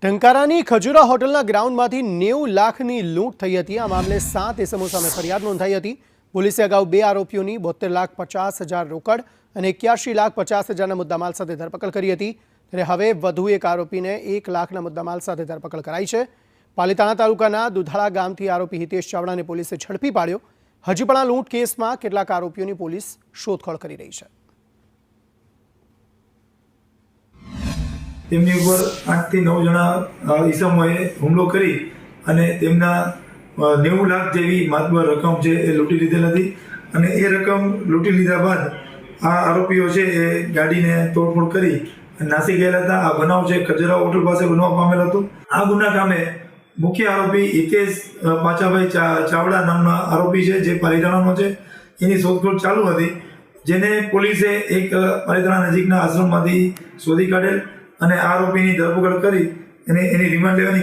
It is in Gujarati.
ટંકારાની ખજૂરા હોટલના ગ્રાઉન્ડમાંથી 90 લાખની લૂંટ થઈ હતી। આ મામલે 7 ઇસમો સામે ફરિયાદ નોંધાઈ હતી। પોલીસે અગાઉ 2 આરોપીઓની 72,50,000 રોકડ અને 81,50,000ના મુદ્દામાલ સાથે ધરપકડ કરી હતી। ત્યારે હવે વધુ એક આરોપીને 1 લાખના મુદ્દામાલ સાથે ધરપકડ કરાઈ છે। પાલીતાણા તાલુકાના દુધાળા ગામથી આરોપી હિતેશ ચાવડાને પોલીસે ઝડપી પાડ્યો। હજી પણ આ લૂંટ કેસમાં કેટલાક આરોપીઓની પોલીસ શોધખોળ કરી રહી છે। તેમની ઉપર 8 થી 9 જણા ઈસમોએ હુમલો કરી અને તેમના 90 લાખ જેવી માતબર રકમ છે એ લૂંટી લીધેલ હતી અને એ રકમ લૂંટી લીધા બાદ આ આરોપીઓ છે એ ગાડીને તોડફોડ કરી નાસી ગયેલા હતા। આ બનાવ છે ખજરા હોટલ પાસે બનવા પામેલ હતો। આ ગુના કામે મુખ્ય આરોપી હિતેશ પાચાભાઈ ચાવડા નામના આરોપી છે જે પાલીતાણાનો છે। એની શોધખોળ ચાલુ હતી, જેને પોલીસે એક પાલીતાણા નજીકના આશ્રમમાંથી શોધી કાઢેલ અને આરોપીની ધરપકડ કરી એની રિમાન્ડ લેવાની